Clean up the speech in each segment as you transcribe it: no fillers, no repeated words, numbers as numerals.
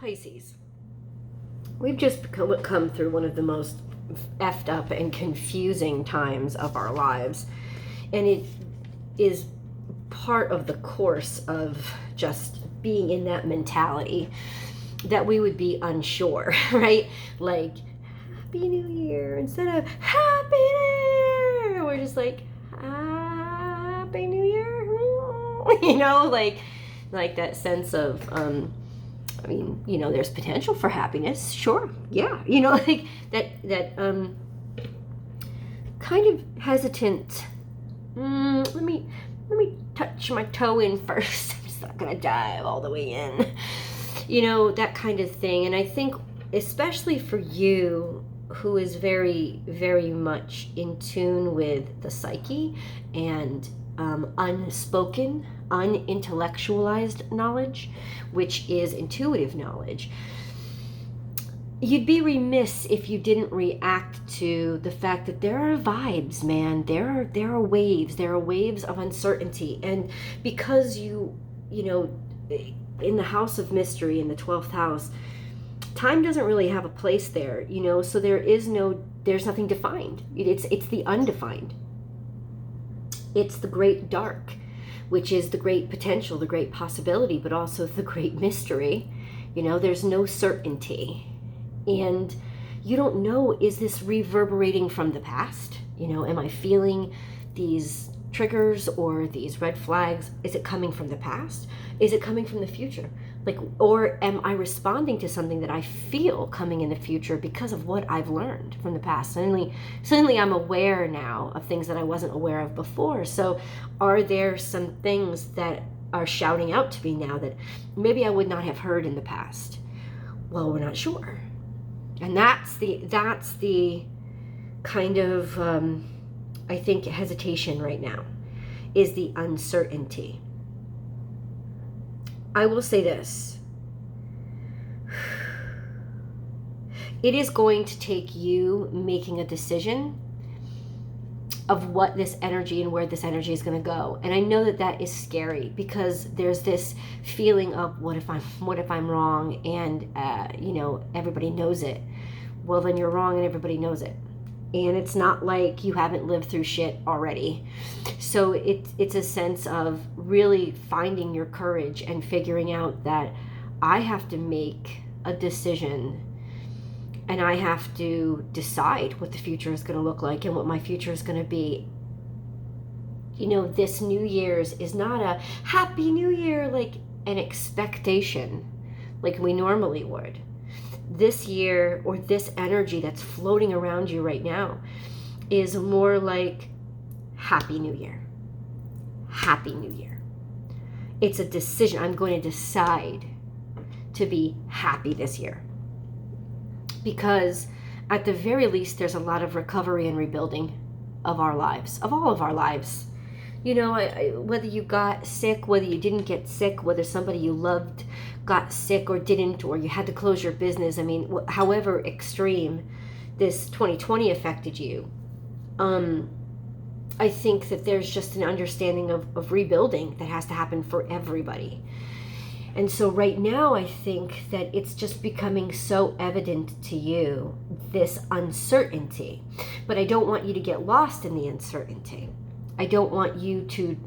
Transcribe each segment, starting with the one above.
Pisces, we've just come through one of the most effed up and confusing times of our lives. And it is part of the course of just being in that mentality that we would be unsure, right? Like, Happy New Year instead of Happy New Year. We're just like, Happy New Year. You know, like that sense of, I mean, you know, there's potential for happiness. Sure. Yeah. You know, like that kind of hesitant. Let me touch my toe in first. I'm just not going to dive all the way in. You know, that kind of thing. And I think especially for you, who is very, very much in tune with the psyche and unspoken, unintellectualized knowledge, which is intuitive knowledge, you'd be remiss if you didn't react to the fact that there are vibes, man. There are waves of uncertainty. And because you know, in the house of mystery, in the 12th house, time doesn't really have a place there, you know, so there's nothing defined. It's the undefined. It's the great dark, which is the great potential, the great possibility, but also the great mystery. You know, there's no certainty. And you don't know, is this reverberating from the past? You know, am I feeling these triggers or these red flags? Is it coming from the past? Is it coming from the future? Like, or am I responding to something that I feel coming in the future because of what I've learned from the past? Suddenly I'm aware now of things that I wasn't aware of before. So are there some things that are shouting out to me now that maybe I would not have heard in the past? Well, we're not sure. And that's the kind of, I think, hesitation right now, is the uncertainty. I will say this. It is going to take you making a decision of what this energy and where this energy is going to go. And I know that is scary, because there's this feeling of what if I'm wrong, and you know, everybody knows it. Well, then you're wrong and everybody knows it. And it's not like you haven't lived through shit already. So it's a sense of really finding your courage and figuring out that I have to make a decision, and I have to decide what the future is going to look like and what my future is going to be. You know, this New Year's is not a Happy New Year, like an expectation like we normally would. This year, or this energy that's floating around you right now, is more like Happy New Year. Happy New Year. It's a decision. I'm going to decide to be happy this year. Because at the very least, there's a lot of recovery and rebuilding of our lives, of all of our lives. You know, whether you got sick, whether you didn't get sick, whether somebody you loved got sick or didn't, or you had to close your business. I mean, however extreme this 2020 affected you, I think that there's just an understanding of rebuilding that has to happen for everybody. And so right now, I think that it's just becoming so evident to you, this uncertainty. But I don't want you to get lost in the uncertainty. I don't want you to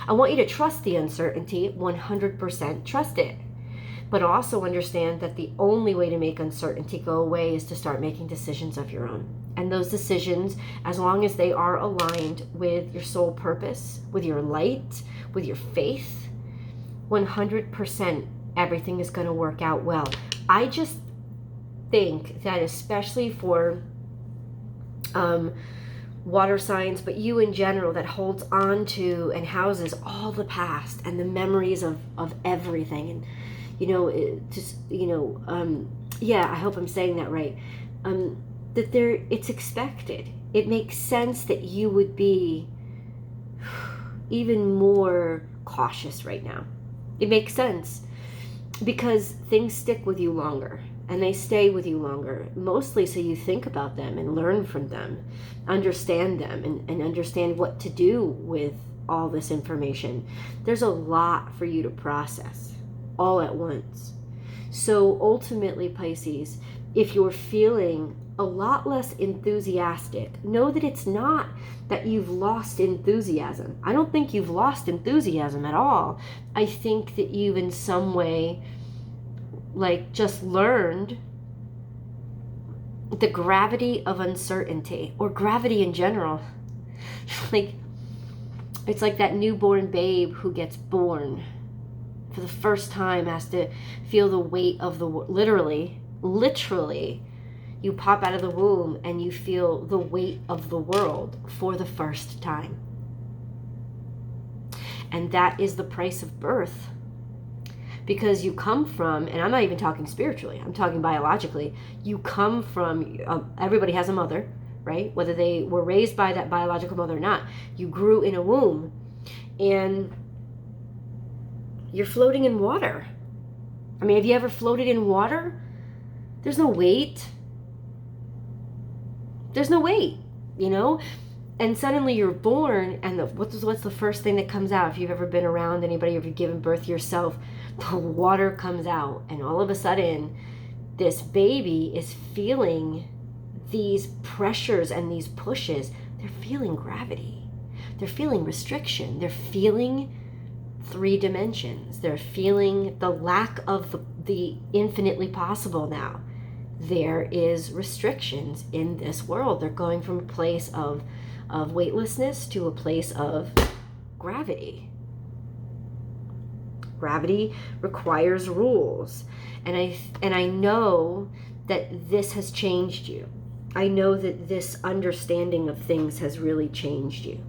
I want you to trust the uncertainty, 100% trust it. But also understand that the only way to make uncertainty go away is to start making decisions of your own. And those decisions, as long as they are aligned with your soul purpose, with your light, with your faith, 100% everything is going to work out well. I just think that especially for water signs, but you in general, that holds on to and houses all the past and the memories of everything, and you know, I hope I'm saying that right, that it's expected. It makes sense that you would be even more cautious right now. It makes sense because things stick with you longer, and they stay with you longer, mostly so you think about them and learn from them, understand them, and understand what to do with all this information. There's a lot for you to process all at once. So ultimately, Pisces, if you're feeling a lot less enthusiastic, know that it's not that you've lost enthusiasm. I don't think you've lost enthusiasm at all. I think that you've in some way like just learned the gravity of uncertainty, or gravity in general. Like, it's like that newborn babe who gets born for the first time has to feel the weight of the literally you pop out of the womb and you feel the weight of the world for the first time. And that is the price of birth. Because you come from, and I'm not even talking spiritually, I'm talking biologically, you come from, everybody has a mother, right? Whether they were raised by that biological mother or not. You grew in a womb and you're floating in water. I mean, have you ever floated in water? There's no weight. There's no weight, you know? And suddenly you're born, and what's the first thing that comes out? If you've ever been around anybody, or if you've given birth yourself, the water comes out, and all of a sudden, this baby is feeling these pressures and these pushes. They're feeling gravity. They're feeling restriction. They're feeling 3 dimensions. They're feeling the lack of the infinitely possible now. There is restrictions in this world. They're going from a place of weightlessness to a place of gravity. Gravity requires rules. And I know that this has changed you. I know that this understanding of things has really changed you.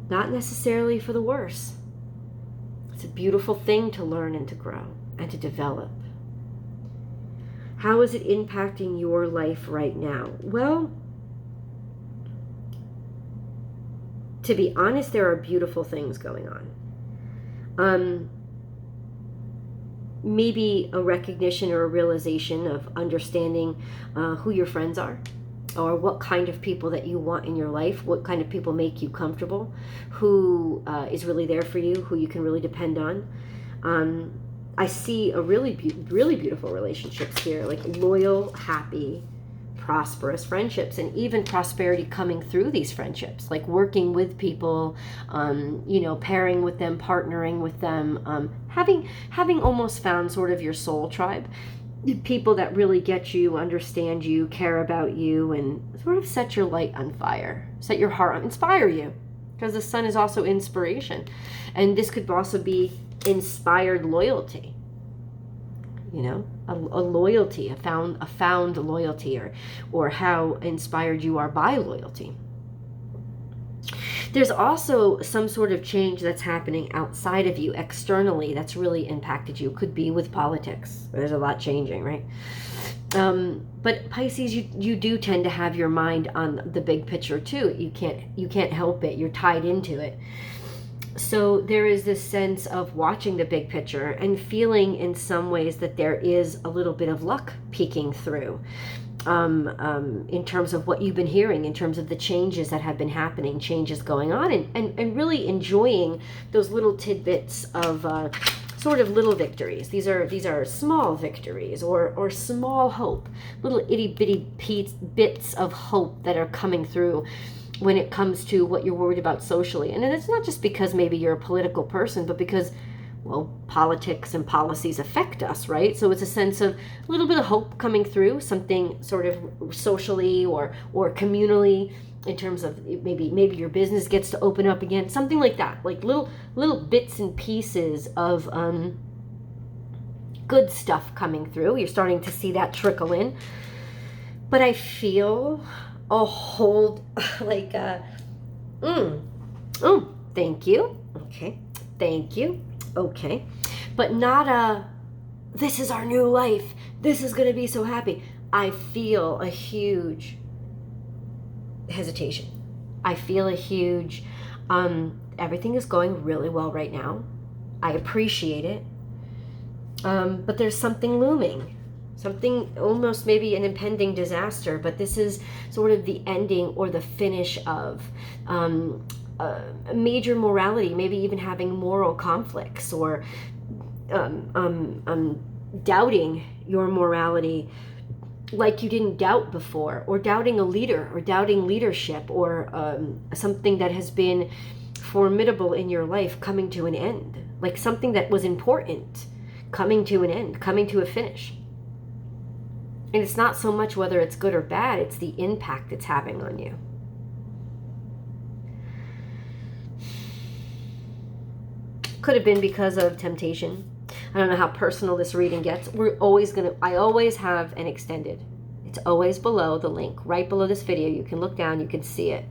Not necessarily for the worse. It's a beautiful thing to learn and to grow and to develop. How is it impacting your life right now? Well, to be honest, there are beautiful things going on. Maybe a recognition or a realization of understanding who your friends are, or what kind of people that you want in your life, what kind of people make you comfortable, who is really there for you, who you can really depend on. I see a really beautiful relationships here, like loyal, happy, prosperous friendships, and even prosperity coming through these friendships, like working with people, pairing with them, partnering with them, having almost found sort of your soul tribe, people that really get you, understand you, care about you, and sort of set your light on fire, set your heart on, inspire you, because the sun is also inspiration, and this could also be inspired loyalty, a loyalty, a found loyalty, or how inspired you are by loyalty. There's also some sort of change that's happening outside of you, externally, that's really impacted you. Could be with politics. There's a lot changing, right? But Pisces, you do tend to have your mind on the big picture too. You can't help it. You're tied into it. So there is this sense of watching the big picture and feeling in some ways that there is a little bit of luck peeking through, in terms of what you've been hearing, in terms of the changes that have been happening, changes going on, and really enjoying those little tidbits of sort of little victories. These are small victories or small hope, little itty bitty bits of hope that are coming through when it comes to what you're worried about socially. And it's not just because maybe you're a political person, but because, well, politics and policies affect us, right? So it's a sense of a little bit of hope coming through, something sort of socially or communally, in terms of maybe your business gets to open up again, something like that, like little bits and pieces of good stuff coming through. You're starting to see that trickle in. But I feel a hold, like thank you, okay, thank you, okay, but not this is our new life, this is going to be so happy. I feel a huge hesitation. I feel a huge everything is going really well right now. I appreciate it, but there's something looming. Something almost maybe an impending disaster, but this is sort of the ending or the finish of major morality, maybe even having moral conflicts, or doubting your morality like you didn't doubt before, or doubting a leader, or doubting leadership, or something that has been formidable in your life coming to an end, like something that was important coming to an end, coming to a finish. And it's not so much whether it's good or bad, it's the impact it's having on you. Could have been because of temptation. I don't know how personal this reading gets. I always have an extended. It's always below the link, right below this video. You can look down, you can see it.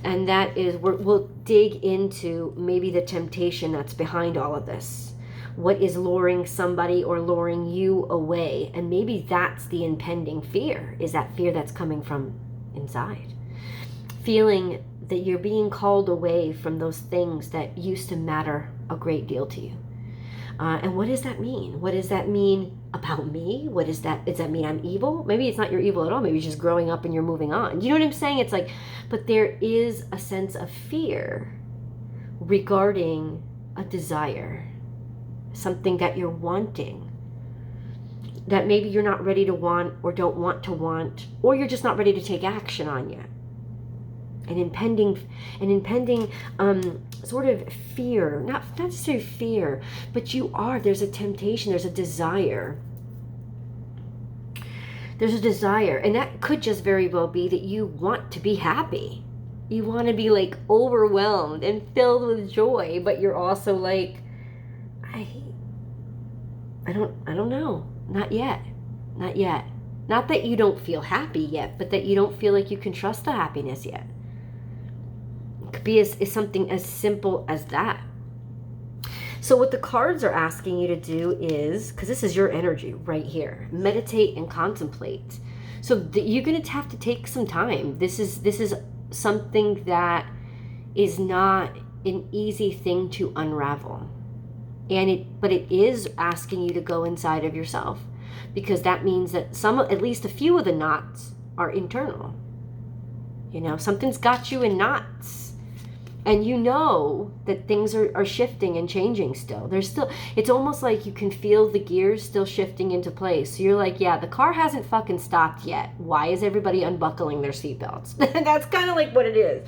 And that is, we'll dig into maybe the temptation that's behind all of this. What is luring somebody or luring you away? And maybe that's the impending fear, is that fear that's coming from inside. Feeling that you're being called away from those things that used to matter a great deal to you. And what does that mean? What does that mean about me? Does that mean I'm evil? Maybe it's not you're evil at all. Maybe you're just growing up and you're moving on. You know what I'm saying? It's like, but there is a sense of fear regarding a desire, something that you're wanting, that maybe you're not ready to want, or don't want to want, or you're just not ready to take action on yet. An impending sort of fear, not necessarily fear, but there's a temptation, there's a desire. There's a desire, and that could just very well be that you want to be happy. You want to be like overwhelmed and filled with joy, but you're also like, I don't know, not yet. Not that you don't feel happy yet, but that you don't feel like you can trust the happiness yet. Could be is something as simple as that. So what the cards are asking you to do is, because this is your energy right here, meditate and contemplate. So you're going to have to take some time. This is something that is not an easy thing to unravel. But it is asking you to go inside of yourself, because that means that at least a few of the knots are internal. You know, something's got you in knots. And you know that things are shifting and changing still. It's almost like you can feel the gears still shifting into place. So you're like, yeah, the car hasn't fucking stopped yet. Why is everybody unbuckling their seatbelts? That's kind of like what it is.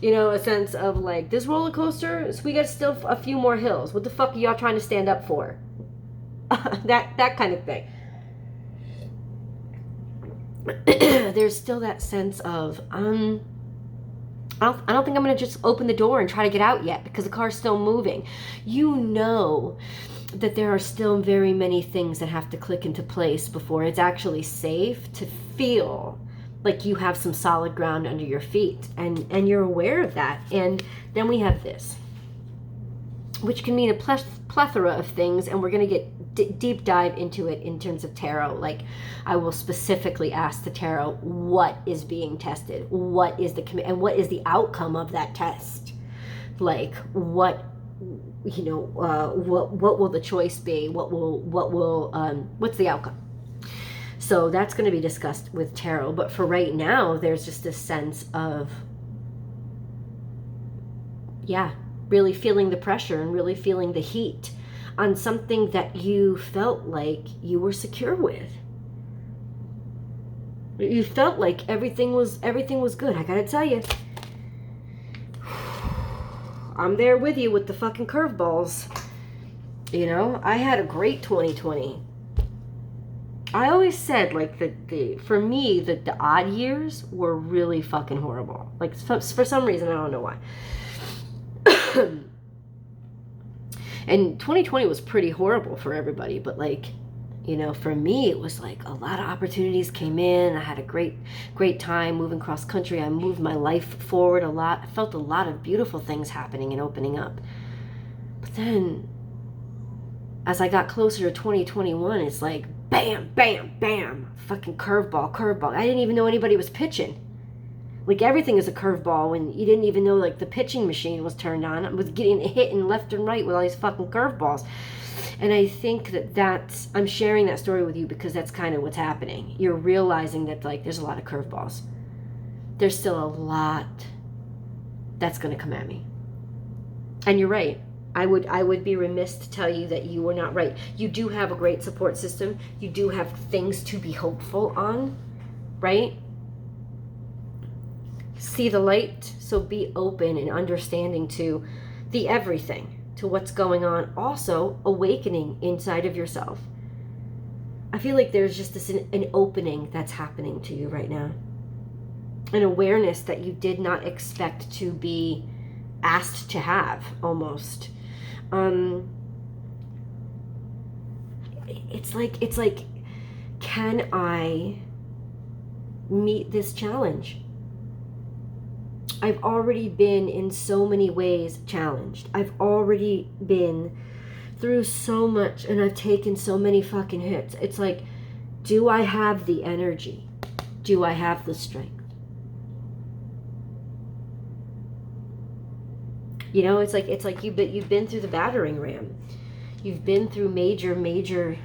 You know, a sense of like, this roller coaster, so we got still a few more hills. What the fuck are y'all trying to stand up for? that kind of thing. There's still that sense of, I don't think I'm going to just open the door and try to get out yet, because the car's still moving. You know that there are still very many things that have to click into place before it's actually safe to feel like you have some solid ground under your feet. And you're aware of that. And then we have this, which can mean a plethora of things, and we're going to get deep dive into it in terms of tarot. Like, I will specifically ask the tarot what is being tested, what is and what is the outcome of that test. Like, what will the choice be? What's the outcome? So that's going to be discussed with tarot. But for right now, there's just this sense of, really feeling the pressure and really feeling the heat on something that you felt like you were secure with. You felt like everything was good. I gotta tell you, I'm there with you with the fucking curveballs. You know, I had a great 2020. I always said, like, for me, the odd years were really fucking horrible. Like, for some reason, I don't know why. And 2020 was pretty horrible for everybody, but, like, you know, for me, it was like a lot of opportunities came in. I had a great time moving cross country. I moved my life forward a lot. I felt a lot of beautiful things happening and opening up. But then, as I got closer to 2021, it's like, bam, bam, bam, fucking curveball. I didn't even know anybody was pitching. Like, everything is a curveball when you didn't even know, like, the pitching machine was turned on. I was getting hit in left and right with all these fucking curveballs. And I think I'm sharing that story with you because that's kind of what's happening. You're realizing that, like, there's a lot of curveballs. There's still a lot that's going to come at me. And you're right. I would be remiss to tell you that you were not right. You do have a great support system. You do have things to be hopeful on, right? See the light, so be open and understanding to the everything, to what's going on. Also, awakening inside of yourself. I feel like there's just an opening that's happening to you right now. An awareness that you did not expect to be asked to have, almost. It's like, can I meet this challenge? I've already been in so many ways challenged. I've already been through so much, and I've taken so many fucking hits. It's like, do I have the energy? Do I have the strength? You know, it's like you've been through the battering ram. You've been through major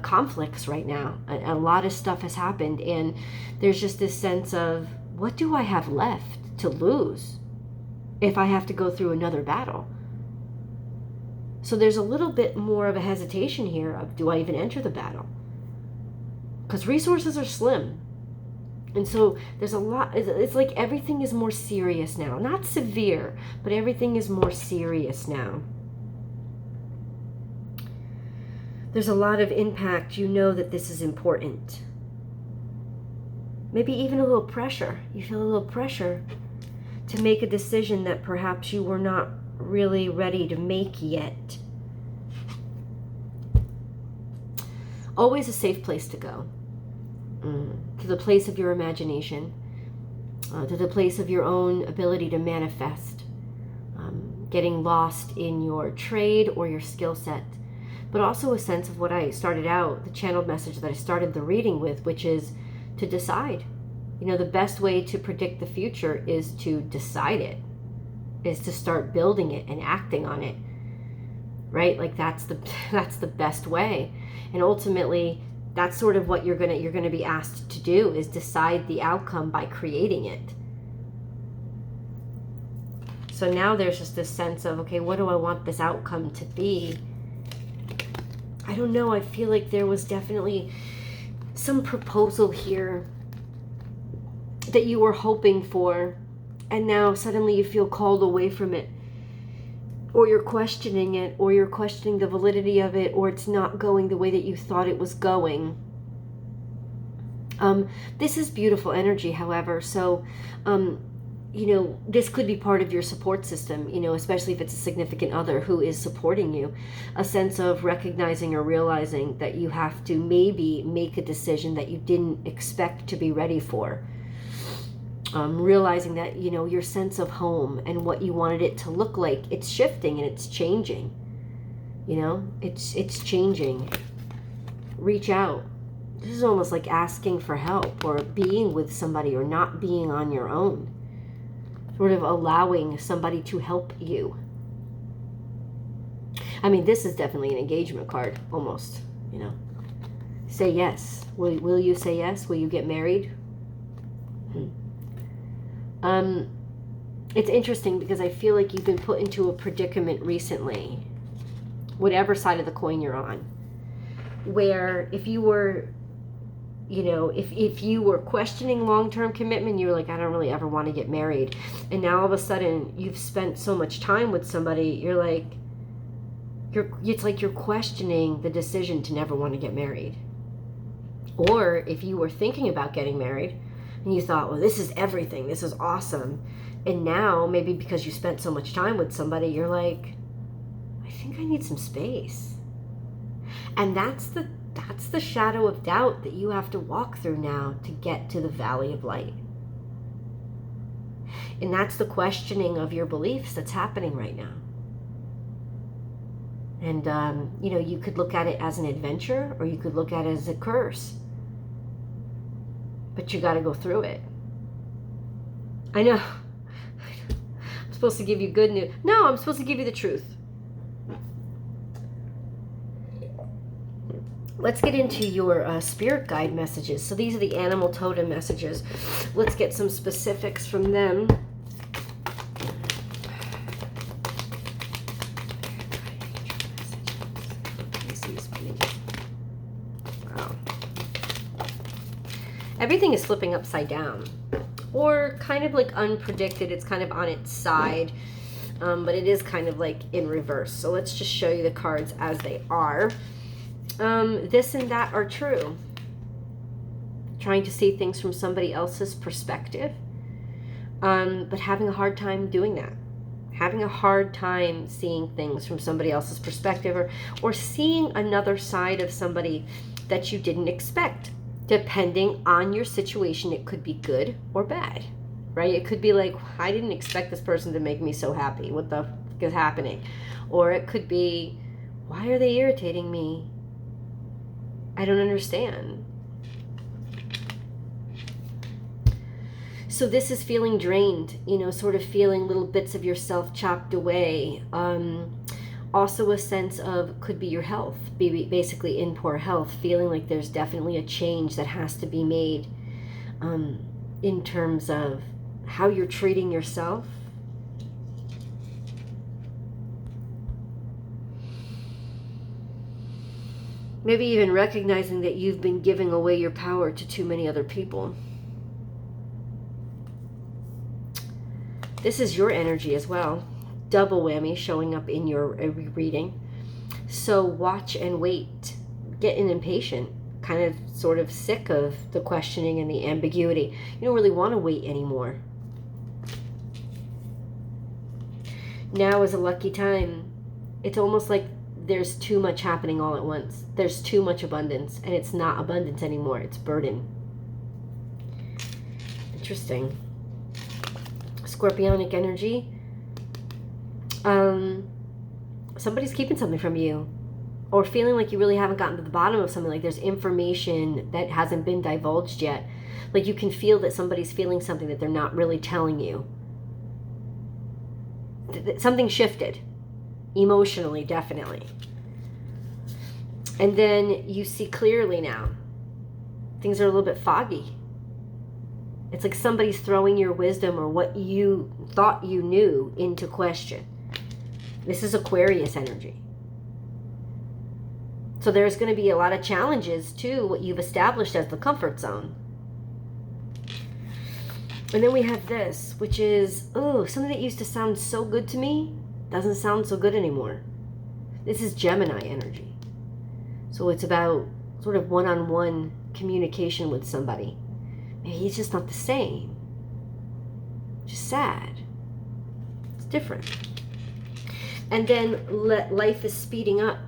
conflicts right now. A lot of stuff has happened, and there's just this sense of, what do I have left to lose if I have to go through another battle? So there's a little bit more of a hesitation here of, do I even enter the battle? Because resources are slim. And so there's a lot, it's like everything is more serious now. Not severe, but everything is more serious now. There's a lot of impact. You know that this is important. Maybe even a little pressure. You feel a little pressure to make a decision that perhaps you were not really ready to make yet. Always a safe place to go. To the place of your imagination. To the place of your own ability to manifest. Getting lost in your trade or your skill set. But also a sense of what I started out, the channeled message that I started the reading with, which is to decide. You know, the best way to predict the future is to decide it, is to start building it and acting on it, right? Like that's the best way. And ultimately, that's sort of what you're gonna be asked to do, is decide the outcome by creating it. So now there's just this sense of, okay, what do I want this outcome to be? I don't know. I feel like there was definitely some proposal here that you were hoping for, and now suddenly you feel called away from it, or you're questioning it, or you're questioning the validity of it, or it's not going the way that you thought it was going. This is beautiful energy, however, so you know, this could be part of your support system, you know, especially if it's a significant other who is supporting you. A sense of recognizing or realizing that you have to maybe make a decision that you didn't expect to be ready for. Realizing that, you know, your sense of home and what you wanted it to look like, it's shifting and it's changing. You know, it's changing. Reach out. This is almost like asking for help, or being with somebody, or not being on your own. Sort of allowing somebody to help you. I mean, this is definitely an engagement card, almost, you know. Say yes. Will you say yes? Will you get married? It's interesting because I feel like you've been put into a predicament recently, whatever side of the coin you're on, where if you were, you know, if you were questioning long-term commitment, you were like, I don't really ever want to get married. And now all of a sudden you've spent so much time with somebody, you're like, it's like you're questioning the decision to never want to get married. Or if you were thinking about getting married and you thought, well, this is everything, this is awesome. And now maybe because you spent so much time with somebody, you're like, I think I need some space. And that's the shadow of doubt that you have to walk through now to get to the valley of light. And that's the questioning of your beliefs that's happening right now. And, you know, you could look at it as an adventure, or you could look at it as a curse. But you got to go through it. I know. I'm supposed to give you good news. No, I'm supposed to give you the truth. Let's get into your spirit guide messages. So these are the animal totem messages. Let's get some specifics from them. Oh. Everything is flipping upside down. Or kind of like unpredicted. It's kind of on its side. But it is kind of like in reverse. So let's just show you the cards as they are. This and that are true. Trying to see things from somebody else's perspective. But having a hard time doing that. Having a hard time seeing things from somebody else's perspective, or seeing another side of somebody that you didn't expect. Depending on your situation, it could be good or bad, right? It could be like, I didn't expect this person to make me so happy. What the fuck is happening? Or it could be, why are they irritating me? I don't understand. So this is feeling drained, you know, sort of feeling little bits of yourself chopped away. Also a sense of, could be your health, be basically in poor health, feeling like there's definitely a change that has to be made in terms of how you're treating yourself. Maybe even recognizing that you've been giving away your power to too many other people. This is your energy as well. Double whammy showing up in your reading. So watch and wait. Getting impatient. Kind of sort of sick of the questioning and the ambiguity. You don't really want to wait anymore. Now is a lucky time. It's almost like there's too much happening all at once. There's too much abundance. And it's not abundance anymore. It's burden. Interesting. Scorpionic energy. Somebody's keeping something from you, or feeling like you really haven't gotten to the bottom of something, like there's information that hasn't been divulged yet. Like you can feel that somebody's feeling something that they're not really telling you. Something shifted emotionally, definitely. And then you see clearly now. Things are a little bit foggy. It's like somebody's throwing your wisdom or what you thought you knew into question. This is Aquarius energy. So there's going to be a lot of challenges to what you've established as the comfort zone. And then we have this, which is, oh, something that used to sound so good to me doesn't sound so good anymore. This is Gemini energy. So it's about sort of one-on-one communication with somebody. Maybe he's just not the same. Just sad. It's different. And then life is speeding up.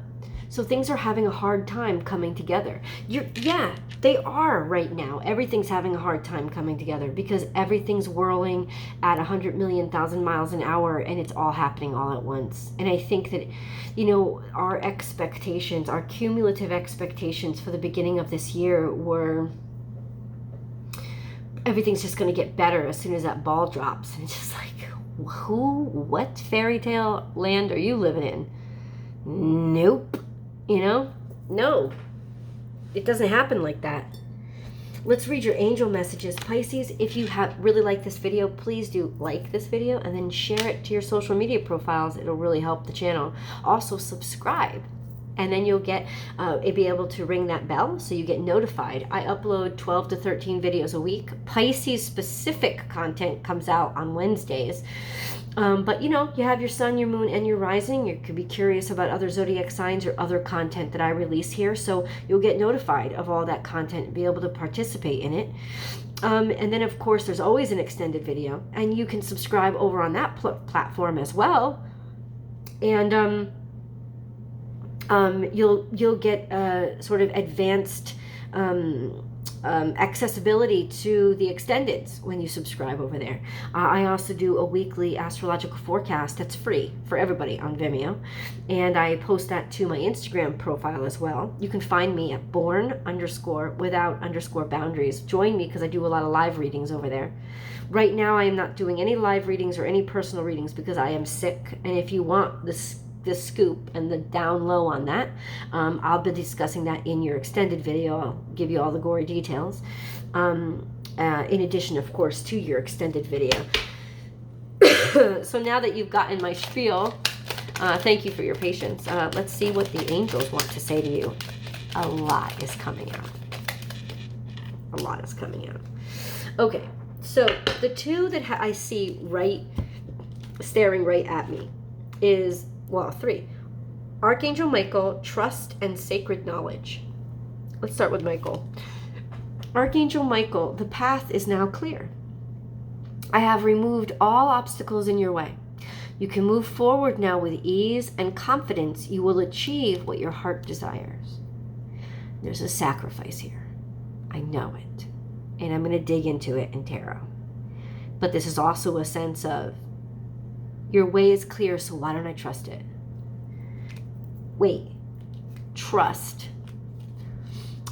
So things are having a hard time coming together. Yeah, they are right now. Everything's having a hard time coming together because everything's whirling at 100 million thousand miles an hour, and it's all happening all at once. And I think that, you know, our expectations, our cumulative expectations for the beginning of this year were everything's just going to get better as soon as that ball drops. And it's just like, what fairy tale land are you living in? Nope. You know? No. It doesn't happen like that. Let's read your angel messages. Pisces, if you have really liked this video, please do like this video and then share it to your social media profiles. It'll really help the channel. Also subscribe. And then you'll get, be able to ring that bell so you get notified. I upload 12 to 13 videos a week. Pisces specific content comes out on Wednesdays. But you know, you have your sun, your moon, and your rising. You could be curious about other zodiac signs or other content that I release here. So you'll get notified of all that content and be able to participate in it. And then of course, there's always an extended video. And you can subscribe over on that platform as well. And you'll get sort of advanced accessibility to the extendeds when you subscribe over there. I also do a weekly astrological forecast that's free for everybody on Vimeo, and I post that to my Instagram profile as well. You can find me at born_without_boundaries. Join me because I do a lot of live readings over there. Right now I am not doing any live readings or any personal readings because I am sick, and if you want this scoop and the down low on that, I'll be discussing that in your extended video. I'll give you all the gory details, in addition of course to your extended video. So now that you've gotten my spiel, thank you for your patience. Let's see what the angels want to say to you. A lot is coming out. A lot is coming out. Okay, so the two that I see staring right at me is, well, three. Archangel Michael, trust and sacred knowledge. Let's start with Michael. Archangel Michael, the path is now clear. I have removed all obstacles in your way. You can move forward now with ease and confidence. You will achieve what your heart desires. There's a sacrifice here. I know it. And I'm going to dig into it in tarot. But this is also a sense of, your way is clear, so why don't I trust it? Wait. Trust.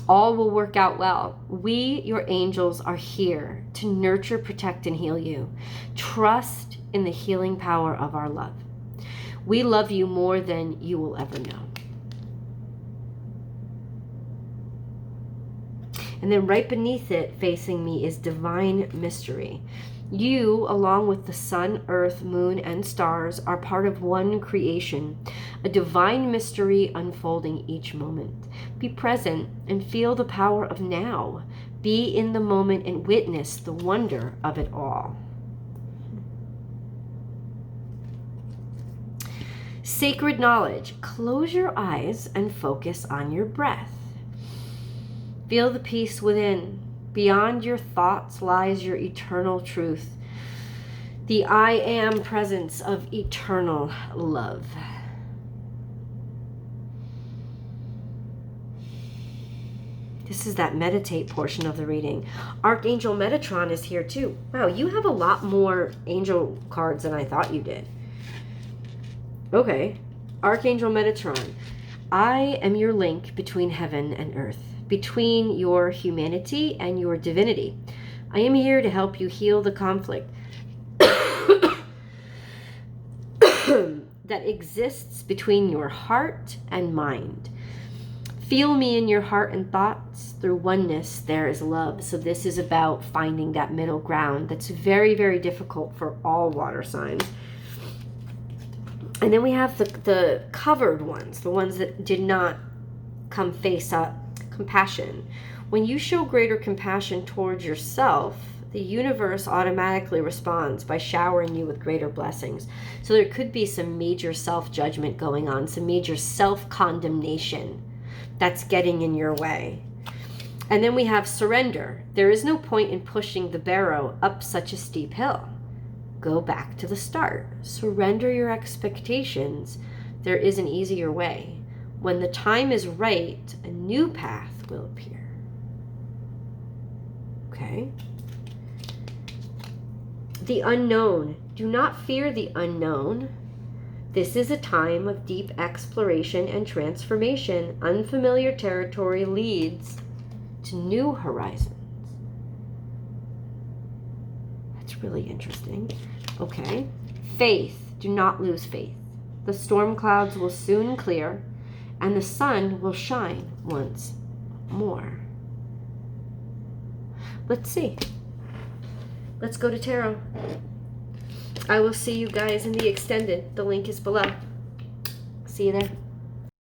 All will work out well. We, your angels, are here to nurture, protect, and heal you. Trust in the healing power of our love. We love you more than you will ever know. And then right beneath it, facing me, is divine mystery. You, along with the sun, earth, moon, and stars, are part of one creation, a divine mystery unfolding each moment. Be present and feel the power of now. Be in the moment and witness the wonder of it all. Sacred knowledge. Close your eyes and focus on your breath. Feel the peace within. Beyond your thoughts lies your eternal truth, the I am presence of eternal love. This is that meditate portion of the reading. Archangel Metatron is here too. Wow, you have a lot more angel cards than I thought you did. Okay, Archangel Metatron. I am your link between heaven and earth, between your humanity and your divinity. I am here to help you heal the conflict that exists between your heart and mind. Feel me in your heart and thoughts. Through oneness, there is love. So this is about finding that middle ground that's very, very difficult for all water signs. And then we have the covered ones, the ones that did not come face up. Compassion. When you show greater compassion towards yourself, the universe automatically responds by showering you with greater blessings. So there could be some major self-judgment going on, some major self-condemnation that's getting in your way. And then we have surrender. There is no point in pushing the barrow up such a steep hill. Go back to the start. Surrender your expectations. There is an easier way. When the time is right, a new path will appear. Okay? The unknown. Do not fear the unknown. This is a time of deep exploration and transformation. Unfamiliar territory leads to new horizons. That's really interesting. Okay. Faith. Do not lose faith. The storm clouds will soon clear, and the sun will shine once more. Let's see. Let's go to tarot. I will see you guys in the extended. The link is below. See you there.